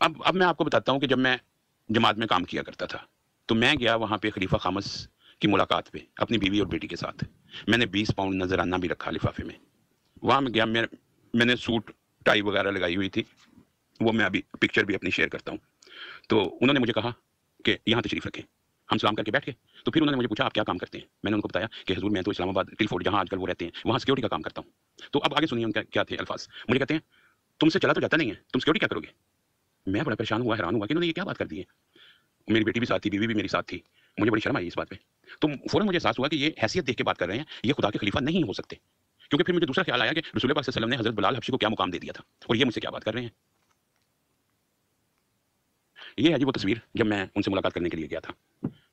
अब मैं आपको बताता हूँ कि जब मैं जमात में काम किया करता था, तो मैं गया वहाँ पे खलीफा खामस की मुलाकात पे अपनी बीवी और बेटी के साथ। मैंने 20 पाउंड नजराना भी रखा लिफाफे में। वहाँ मैं गया, मैंने सूट टाई वगैरह लगाई हुई थी, वो मैं अभी पिक्चर भी अपनी शेयर करता हूँ। तो उन्होंने मुझे कहा कि यहाँ तशरीफ रखें। हम सलाम करके बैठ गए। तो फिर उन्होंने मुझे पूछा आप क्या काम करते हैं? मैंने उनको बताया कि हजूर मैं तो इस्लामाबाद टिलफोर्ड जहाँ आजकल वो रहते हैं वहाँ सिक्योरिटी का काम करता हूँ। तो अब आगे सुनिए उनका क्या थे अल्फाज। मुझे कहते हैं तुमसे चला तो जाता नहीं है, तुम सिक्योरिटी क्या करोगे? मैं बड़ा परेशान हुआ, हैरान हुआ कि उन्होंने ये क्या बात कर दी है। मेरी बेटी भी साथ थी, बीवी भी मेरी साथ थी। मुझे बड़ी शर्म आई इस बात पे। तो फौरन मुझे एहसास हुआ कि ये हैसियत देख के बात कर रहे हैं, ये खुदा के खलीफा नहीं हो सकते। क्योंकि फिर मुझे दूसरा ख्याल आया कि रसूल पाक सल्लल्लाहु अलैहि वसल्लम ने हजरत बिलाल हबशी को क्या मुकाम दे दिया था और ये मुझसे क्या बात कर रहे हैं। ये है जी वो तस्वीर जब मैं उनसे मुलाकात करने के लिए गया था।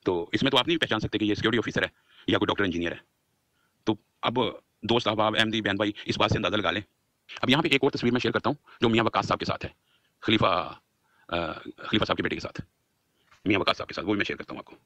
तो इसमें तो आप नहीं पहचान सकते कि ये सिक्योरिटी ऑफिसर है या कोई डॉक्टर इंजीनियर है। तो अब दोस्त अहबाब, अहमदी, बहन भाई, इस बात से अंदाजा लगा लें। अब यहाँ पे एक और तस्वीर मैं शेयर करता हूँ जो मियाँ वकास साहब के साथ है, खलीफा साहब के बेटे के साथ, मियाँ वकास साहब के साथ, वो भी मैं शेयर करता हूँ आपको।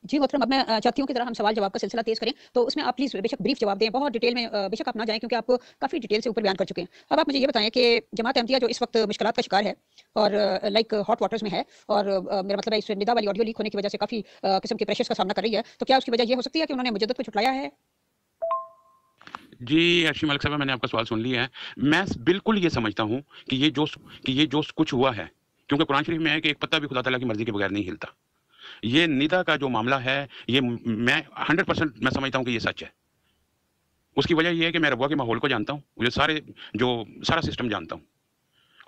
जी मोहतरम, अब मैं चाहती हूँ कि ज़रा हम सवाल जवाब का सिलसिला तेज़ करें, तो उसमें आप प्लीज़ बेशक ब्रीफ जवाब दें, बहुत डिटेल में बेशक आप ना जाएँ क्योंकि आप काफ़ी डिटेल से ऊपर बयान कर चुके हैं। अब आप मुझे ये बताएं कि जमात अहमदिया जो इस वक्त मुश्किलात का शिकार है और लाइक हॉट वाटर्स में है और मेरा मतलब है इस निदा वाली ऑडियो लीक होने की वजह से काफ़ी किस्म के प्रेशर्स का सामना कर रही है, तो क्या उसकी वजह ये हो सकती है कि उन्होंने मुजद्दद को छुटलाया है? जी अर्शी मलिक साहब, मैंने आपका सवाल सुन लिया है। मैं बिल्कुल ये समझता हूँ कि ये जो कुछ हुआ है, क्योंकि कुरान शरीफ में है कि एक पत्ता भी खुदा ताला की मर्जी के बगैर नहीं हिलता। ये निदा का जो मामला है, ये मैं 100% मैं समझता हूँ कि ये सच है। उसकी वजह ये है कि मैं रबुआ के माहौल को जानता हूँ, मुझे सारा सिस्टम जानता हूँ।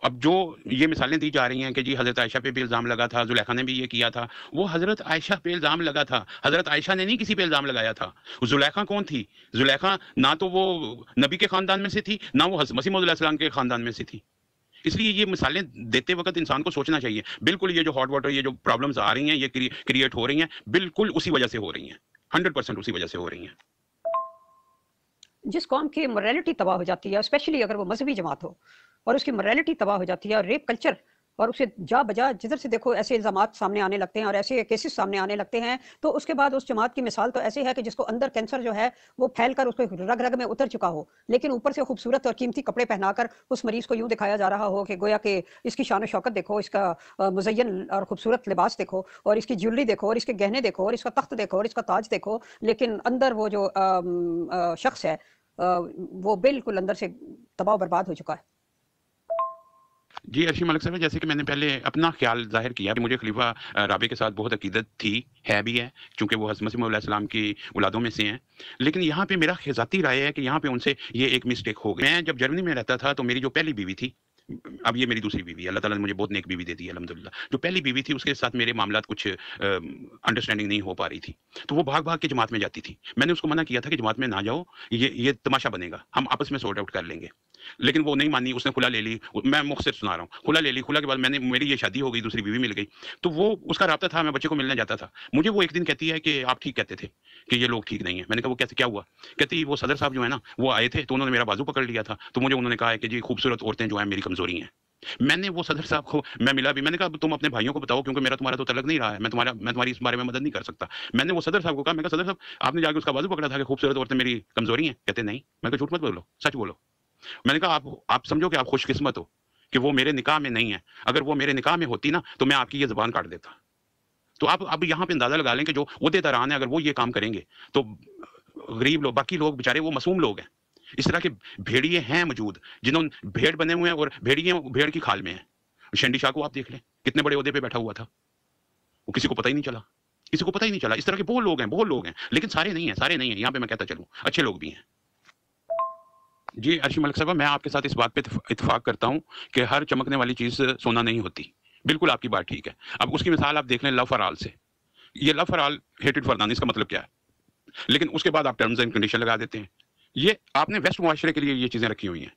अब जो ये मिसालें दी जा रही हैं कि जी हज़रत आयशा पे भी इल्ज़ाम लगा था, ज़ुलेखा ने भी ये किया था, वो हज़रत आयशा पे इल्ज़ाम लगा था। हज़रत आयशा ने नहीं किसी पे इल्ज़ाम लगाया था। ज़ुलेखा कौन थी? ज़ुलेखा ना तो वो नबी के ख़ानदान में से थी, ना वो मसीह मौऊद अलैहि सलाम के ख़ानदान में से थी। इसलिए ये मिसालें देते वक़्त इंसान को सोचना चाहिए। बिल्कुल ये जो हॉट वाटर, ये जो प्रॉब्लम्स आ रही हैं, ये क्रिएट हो रही हैं, बिल्कुल उसी वजह से हो रही हैं। 100% उसी वजह से हो रही हैं। जिस कौम की मोरालिटी तबाह हो जाती है, स्पेशली अगर वो मजहबी जमात हो और उसकी मोरालिटी तबाह हो जाती है और रेप कल्चर और उसे जा बजा जिधर से देखो ऐसे इल्जामात सामने आने लगते हैं और ऐसे केसेस सामने आने लगते हैं, तो उसके बाद उस जमात की मिसाल तो ऐसे है कि जिसको अंदर कैंसर जो है वो फैल कर उसको रग रग में उतर चुका हो, लेकिन ऊपर से खूबसूरत और कीमती कपड़े पहनाकर उस मरीज को यूं दिखाया जा रहा हो कि गोया कि इसकी शान शौकत देखो, इसका मुजयन और खूबसूरत लिबास देखो और इसकी ज्वेलरी देखो और इसके गहने देखो और इसका तख्त देखो और इसका ताज देखो, लेकिन अंदर वो जो शख्स है वो बिल्कुल अंदर से तबाह बर्बाद हो चुका है। जी, अर्शी मलिक साहब, जैसे कि मैंने पहले अपना ख़्याल ज़ाहिर किया कि मुझे खलीफ़ा राबे के साथ बहुत अक़ीदत थी, है भी है, चूँकि वो हज़रत मसीह मौऊद अलैहि सलाम की औलादों में से हैं। लेकिन यहाँ पे मेरा ज़ाती राय है कि यहाँ पे उनसे ये एक मिस्टेक हो गई। मैं जब जर्मनी में रहता था, तो मेरी जो पहली बीवी थी, अब ये मेरी दूसरी बीवी है, अल्लाह ताला ने मुझे बहुत नेक बीवी दे दी है अल्हम्दुलिल्लाह। जो पहली बीवी थी, उसके साथ मेरे मामलात कुछ अंडरस्टैंडिंग नहीं हो पा रही थी। तो वो भाग-भाग के जमात में जाती थी। मैंने उसको मना किया था कि जमात में ना जाओ, ये तमाशा बनेगा, हम आपस में सॉर्ट आउट कर लेंगे। लेकिन वो नहीं मानी, उसने खुला ले ली। मैं मुख्तसर सुना रहा हूँ। खुला ले ली, खुला के बाद मेरी ये शादी हो गई, दूसरी बीवी मिल गई। तो वो उसका राब्ता था, मैं बच्चे को मिलने जाता था। मुझे वो एक दिन कहती है कि आप ठीक कहते थे कि ये लोग ठीक नहीं है। मैंने कहा वो कैसे, क्या हुआ? कहती वो सदर साहब जो है ना, वो आए थे तो उन्होंने मेरा बाजू पकड़ लिया था। तो मुझे उन्होंने कहा है कि जी खूबसूरत औरतें जो हैं मेरी कमज़ोरी हैं। मैंने वो सदर साहब को मैं मिला भी, मैंने कहा तुम अपने भाइयों को बताओ क्योंकि मेरा तुम्हारा तो तल्लक नहीं रहा है। मैं तुम्हारी इस बारे में मदद नहीं कर सकता। मैंने वो सदर साहब को कहा, मैं कहा सदर साहब आपने जाके उसका बाजू पकड़ा था कि खूबसूरत औरतें मेरी कमज़ोरी हैं? कहते नहीं। मैं कहा झूठ मत बोलो, सच बोलो। मैंने कहा आप समझो कि आप खुशकिस्मत हो कि वो मेरे निकाह में नहीं है। अगर वो मेरे निकाह में होती ना तो मैं आपकी ये ज़ुबान काट देता। तो आप अब यहाँ पे अंदाज़ा लगा लें कि जो ओहदेदारान है, अगर वो ये काम करेंगे तो गरीब लोग, बाकी लोग बेचारे वो मासूम लोग हैं। इस तरह के भेड़िए हैं मौजूद, जिन्होंने भेड़ बने हुए हैं और भेड़िए भेड़ की खाल में हैं। शेंडी शाह को आप देख लें, कितने बड़े ओहदे पे बैठा हुआ था। वो किसी को पता ही नहीं चला, किसी को पता ही नहीं चला। इस तरह के बहुत लोग हैं, लेकिन सारे नहीं हैं, यहाँ पे मैं कहता चलूँ, अच्छे लोग भी हैं। जी, अर्शी मलिक साहब, मैं आपके साथ इस बात पे इत्तेफ़ाक करता हूँ कि हर चमकने वाली चीज़ सोना नहीं होती। बिल्कुल आपकी बात ठीक है। अब उसकी मिसाल आप देख लें लव फॉर ऑल से। ये love for all, hated for none, इसका मतलब क्या है? लेकिन उसके बाद आप टर्म्स एंड कंडीशन लगा देते हैं। ये आपने वेस्ट मुआशरे के लिए ये चीज़ें रखी हुई हैं।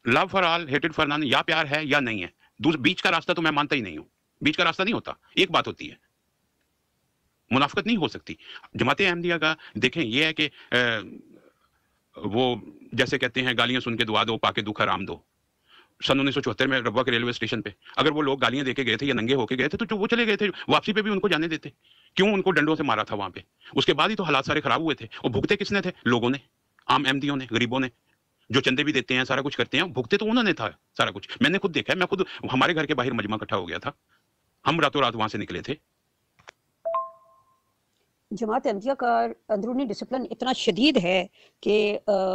Love for all, hated for none, या प्यार है या नहीं है। बीच का रास्ता तो मैं मानता ही नहीं हूँ। बीच का रास्ता नहीं होता। एक बात होती है, मुनाफ़िक़त नहीं हो सकती। जमाते अहमदिया का देखें ये है कि वो जैसे कहते हैं गालियाँ सुन के दुआ दो, पाके दुख हराम दो। सन 1974 में रबवा के रेलवे स्टेशन पे अगर वो लोग गालियाँ दे के गए थे या नंगे होके गए थे, तो वो चले गए थे, वापसी पे भी उनको जाने देते। क्यों उनको डंडों से मारा था वहाँ पे? उसके बाद ही तो हालात सारे खराब हुए थे। और भुगते किसने थे? लोगों ने, आम अहमदियों ने, गरीबों ने, जो चंदे भी देते हैं, सारा कुछ करते हैं, भुगते तो उन्होंने था सारा कुछ। मैंने खुद देखा है, मैं खुद हमारे घर के बाहर मजमा इकट्ठा हो गया था। हम रातों-रात वहाँ से निकले थे। जमात अहमदिया का अंदरूनी डिसिप्लिन इतना शदीद है कि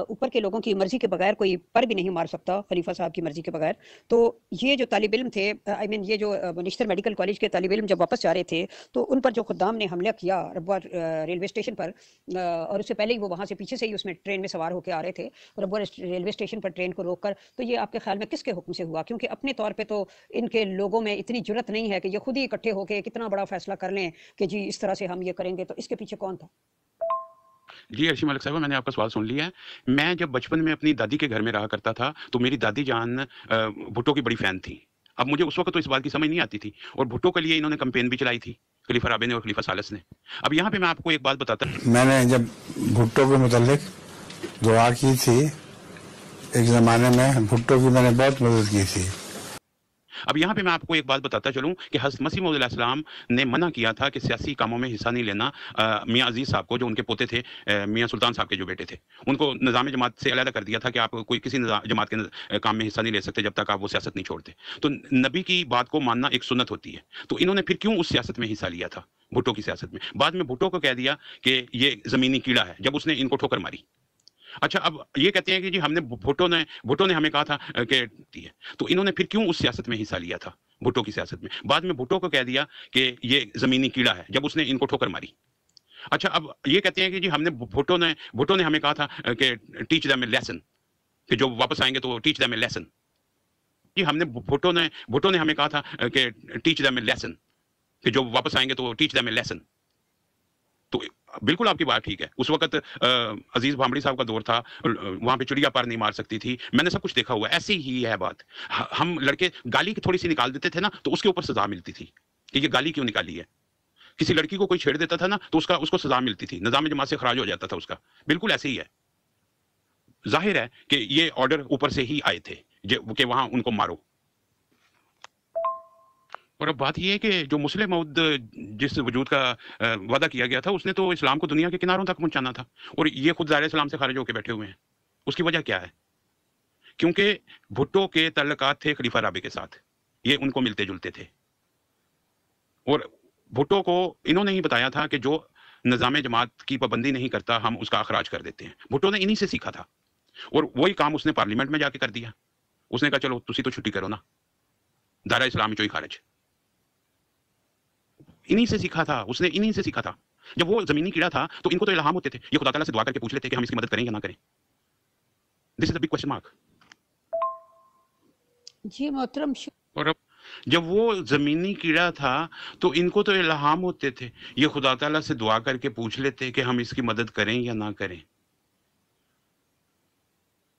ऊपर के लोगों की मर्ज़ी के बगैर कोई पर भी नहीं मार सकता, खलीफा साहब की मर्ज़ी के बगैर। तो ये जो तालिब इल्म थे, आई मीन ये जो निश्तर मेडिकल कॉलेज के तालिब इल्म जब वापस जा रहे थे, तो उन पर जो खुद्दाम ने हमला किया रब्वा रेलवे स्टेशन पर, और उससे पहले ही वो वहाँ से पीछे से ही उसमें ट्रेन में सवार होकर आ रहे थे, रब्वा रेलवे स्टेशन पर ट्रेन को रोक कर। तो ये आपके ख्याल में किसके हुक्म से हुआ? क्योंकि अपने तौर पर तो इनके लोगों में इतनी जुर्रत नहीं है कि ये खुद ही इकट्ठे होकर कितना बड़ा फैसला कर लें कि जी इस तरह से हम ये करेंगे। तो इसके पीछे कौन था? जी, अर्शी मलिक साहिबा, मैंने आपका सवाल सुन लिया है। मैं जब बचपन में अपनी दादी के घर में रहा करता था, तो मेरी दादी जान भुट्टो की बड़ी फ़ैन थी। अब मुझे उस वक़्त तो इस बात की समझ नहीं आती थी, और भुट्टो के लिए इन्होंने कैम्पेन भी चलाई थी, खलीफा राबे ने और खलीफा सालिस ने। अब यहाँ पे मैं आपको एक बात बताता मैंने जब भुट्टो के मुतालिक दुआ की थी, एक ज़माने में भुट्टो की मैंने बहुत मदद की थी। अब यहाँ पे मैं आपको एक बात बताता चलूँ कि हज़रत मसीह मौऊद अलैहिस्सलाम ने मना किया था कि सियासी कामों में हिस्सा नहीं लेना मियाँ अज़ीज़ साहब को, जो उनके पोते थे, मियाँ सुल्तान साहब के जो बेटे थे। उनको निज़ाम जमात से अलग कर दिया था कि आप कोई किसी जमात के काम में हिस्सा नहीं ले सकते जब तक आप वो सियासत नहीं छोड़ते। तो नबी की बात को मानना एक सुन्नत होती है। तो इन्होंने फिर क्यों उस सियासत में हिस्सा लिया था, भुट्टो की सियासत में? बाद में भुट्टो को कह दिया कि ये ज़मीनी कीड़ा है, जब उसने इनको ठोकर मारी। अच्छा, अब ये कहते हैं कि जी हमने भुट्टो ने हमें कहा था कि दी है। तो इन्होंने फिर क्यों उस सियासत में हिस्सा लिया था, भुट्टो की सियासत में? बाद में भुट्टो को कह दिया कि ये ज़मीनी कीड़ा है, जब उसने इनको ठोकर मारी। अच्छा, अब ये कहते हैं कि जी हमने भुट्टो ने हमें कहा था कि टीच देम ए लेसन, कि जो वापस आएँगे तो टीच देम ए लेसन। जी हमने भुट्टो ने हमें कहा था कि टीच देम ए लेसन, कि जो वापस आएँगे तो टीच देम ए लेसन। तो बिल्कुल आपकी बात ठीक है। उस वक़्त अज़ीज़ भांबड़ी साहब का दौर था, वहाँ पे चिड़िया पार नहीं मार सकती थी। मैंने सब कुछ देखा हुआ है, ऐसी ही है बात। हम लड़के गाली थोड़ी-सी निकाल देते थे ना, तो उसके ऊपर सज़ा मिलती थी कि ये गाली क्यों निकाली है। किसी लड़की को कोई छेड़ देता था ना, तो उसको सज़ा मिलती थी, निज़ाम जमात से खराज हो जाता था उसका। बिल्कुल ऐसे ही है। ज़ाहिर है कि ये ऑर्डर ऊपर से ही आए थे कि वहाँ उनको मारो। और अब बात ये है कि जो मुस्लिम मौद जिस वजूद का वादा किया गया था, उसने तो इस्लाम को दुनिया के किनारों तक पहुँचाना था, और ये खुद दायरे इस्लाम से खारिज होके बैठे हुए हैं। उसकी वजह क्या है? क्योंकि भुट्टो के तल्लुकात थे खलीफा राबे के साथ, ये उनको मिलते-जुलते थे। और भुट्टो को इन्होंने ही बताया था कि जो निज़ाम जमात की पाबंदी नहीं करता, हम उसका अखराज कर देते हैं। भुट्टो ने इन्हीं से सीखा था, और वही काम उसने पार्लियामेंट में जाके कर दिया। उसने कहा चलो तुसी तो छुट्टी करो ना, दायरा इस्लाम चों ही खारिज। इन्हीं से सीखा था, उसने इन्हीं से सीखा था। जब वो ज़मीनी कीड़ा था, तो इनको तो इल्हाम होते थे। ये खुदा ताला से दुआ करके पूछ लेते कि हम इसकी मदद करें या ना करें। This is the big question mark. जी मोहतरम, और अब जब वो ज़मीनी कीड़ा था, तो इनको तो इल्हाम होते थे। ये खुदा ताला से दुआ करके पूछ लेते कि हम इसकी मदद करें या ना करें।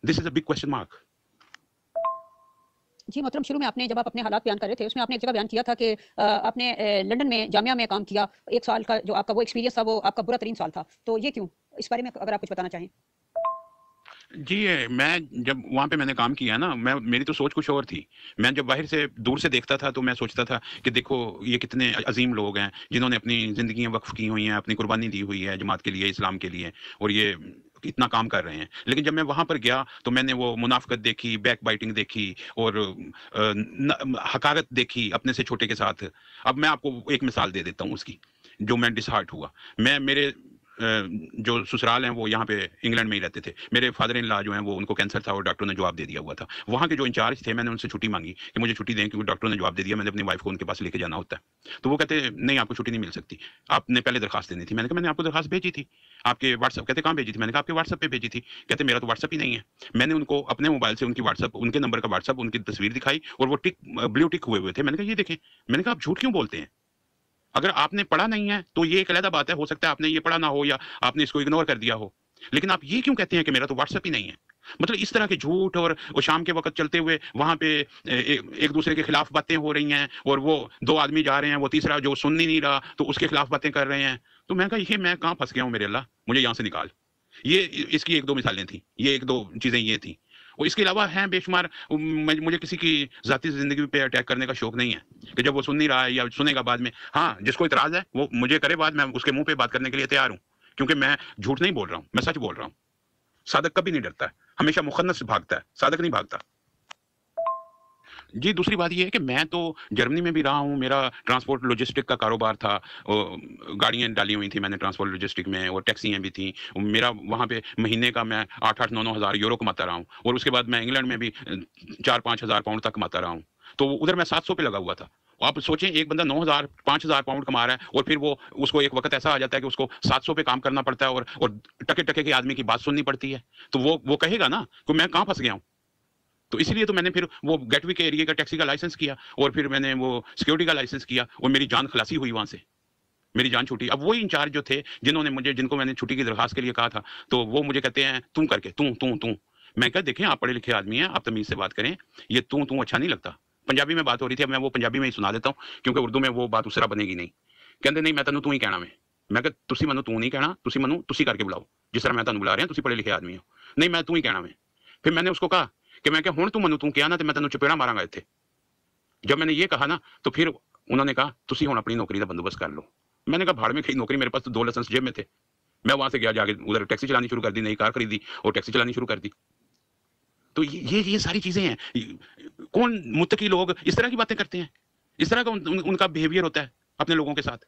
This is the big question mark. जी मोहतरम, शुरू में आपने जब आप अपने हालात बयान कर रहे थे, उसमें आपने एक जगह बयान किया था कि आपने लंदन में जामिया में काम किया। 1 साल का जो आपका वो एक्सपीरियंस था, वो आपका बुरा तरीन साल था। तो ये क्यों? इस बारे में अगर आप कुछ बताना चाहें। जी, मैं जब वहाँ पे मैंने काम किया ना, मेरी तो सोच कुछ और थी। मैं जब बाहर से दूर से देखता था, तो मैं सोचता था कि देखो ये कितने अज़ीम लोग हैं, जिन्होंने अपनी ज़िंदगियाँ वक़्फ़ की हुई हैं, अपनी कुर्बानी दी हुई है जमात के लिए, इस्लाम के लिए, और ये इतना काम कर रहे हैं। लेकिन जब मैं वहाँ पर गया, तो मैंने वो मुनाफ़िक़त देखी, बैकबाइटिंग देखी, और हक़ारत देखी अपने से छोटे के साथ। अब मैं आपको एक मिसाल दे देता हूँ उसकी, जो मैं डिसहार्ट हुआ। मेरे जो ससुराल हैं वो यहाँ पे इंग्लैंड में ही रहते थे। मेरे फादर इन लॉ जो हैं, वो उनको कैंसर था और डॉक्टर ने जवाब दे दिया हुआ था। वहाँ के जो इंचार्ज थे, मैंने उनसे छुट्टी माँगी कि मुझे छुट्टी दें, क्योंकि डॉक्टर ने जवाब दे दिया, मैंने अपनी वाइफ़ को उनके पास लेके जाना होता है। तो वो कहते नहीं, आपको छुट्टी नहीं मिल सकती, आपने पहले दरखास्त देनी थी। मैंने कहा मैंने आपको दरखास्त भेजी थी, आपके व्हाट्सएप। कहते कहाँ भेजी थी? मैंने कहा आपके व्हाट्सएप पे भेजी थी। कहते मेरा तो व्हाट्सएप ही नहीं है। मैंने उनको अपने मोबाइल से उनकी व्हाट्सएप, उनके नंबर का व्हाट्सएप, उनकी तस्वीर दिखाई, और वो ब्लू टिक हुए हुए थे। मैंने कहा ये देखें। मैंने कहा आप झूठ क्यों बोलते हैं? अगर आपने पढ़ा नहीं है, तो ये एक अलग बात है, हो सकता है आपने ये पढ़ा ना हो, या आपने इसको इग्नोर कर दिया हो। लेकिन आप ये क्यों कहते हैं कि मेरा तो व्हाट्सएप ही नहीं है? मतलब इस तरह के झूठ, और वो शाम के वक़्त चलते हुए वहाँ पे एक दूसरे के खिलाफ बातें हो रही हैं, और वो 2 आदमी जा रहे हैं, वो तीसरा जो सुन ही नहीं रहा, तो उसके खिलाफ बातें कर रहे हैं। तो मैं कहा ये मैं कहाँ फँस गया हूँ मेरे अल्लाह, मुझे यहाँ से निकाल। ये इसकी 1-2 मिसालें थी, ये 1-2 चीज़ें ये थी। और इसके अलावा हैं बेशुमार। मुझे किसी की ज़ाती ज़िंदगी पे अटैक करने का शौक नहीं है कि जब वो सुन नहीं रहा है या सुनेगा बाद में। हाँ, जिसको इतराज़ है वो मुझे करे बात, मैं उसके मुँह पे बात करने के लिए तैयार हूँ, क्योंकि मैं झूठ नहीं बोल रहा हूँ, मैं सच बोल रहा हूँ। सादक कभी नहीं डरता है। हमेशा मुखन्नस भागता है, साधक नहीं भागता। जी, दूसरी बात ये है कि मैं तो जर्मनी में भी रहा हूँ, मेरा ट्रांसपोर्ट लॉजिस्टिक का कारोबार था। गाड़ियाँ डाली हुई थी मैंने ट्रांसपोर्ट लॉजिस्टिक में और टैक्सियाँ भी थीं। मेरा वहाँ पे महीने का मैं 8-8, 9-9 हज़ार यूरो कमाता रहा हूँ और उसके बाद मैं इंग्लैंड में भी 4-5 हज़ार पाउंड तक कमाता रहा हूँ। तो उधर मैं 700 पे लगा हुआ था। आप सोचें एक बंदा 9,000 5,000 पाउंड कमा रहा है और फिर वो उसको एक वक़्त ऐसा आ जाता है कि उसको 700 पे काम करना पड़ता है और टके-टके के आदमी की बात सुननी पड़ती है। तो वो कहेगा ना कि मैं कहाँ फँस गया हूँ? तो इसीलिए तो मैंने फिर वो गेटवे के एरिया का टैक्सी का लाइसेंस किया और फिर मैंने वो सिक्योरिटी का लाइसेंस किया और मेरी जान खलासी हुई वहाँ से। मेरी जान छूटी। अब वही इंचार्ज जो थे, जिनको मैंने छुट्टी की दरखास्त के लिए कहा था, तो वो मुझे कहते हैं, "तुम करके, तू।" मैं कहा, "देखें, आप पढ़े-लिखे आदमी हैं, आप तमीज़ से बात करें। ये तू अच्छा नहीं लगता।" पंजाबी में बात हो रही थी, अब मैं वो पंजाबी में ही सुना देता हूँ, क्योंकि उर्दू में वो बात उस तरह बनेगी नहीं। कहते, "नहीं, मैं तैनूं तू ही कहना वे।" मैं कहा, "तुसी मैनूं तू नहीं कहना, तुसी मैनूं तुसी करके बुलाओ। जिस तरह मैं तुहानूं बुला रहा, तुसी पढ़े-लिखे आदमी हो। नहीं, मैं तू ही कहना वे।" फिर मैंने उसको कहा कि मैं हुण तू मैनूं तू कहा ना ते मैं तैनूं चपेड़ा मारांगा इत्थे। जब मैंने ये कहा ना, तो फिर उन्होंने कहा, "तुसी हुण अपनी नौकरी दा बंदोबस्त कर लो।" मैंने कहा, "भाड़ में खई नौकरी, मेरे पास तो 2 लाइसेंस जेब में थे।" मैं वहाँ से गया, जाके उधर टैक्सी चलानी शुरू कर दी, नई कार खरीदी और टैक्सी चलानी शुरू कर दी। तो ये सारी चीज़ें हैं। कौन मुत्तकी लोग इस तरह की बातें करते हैं? इस तरह का उनका बिहेवियर होता है अपने लोगों के साथ।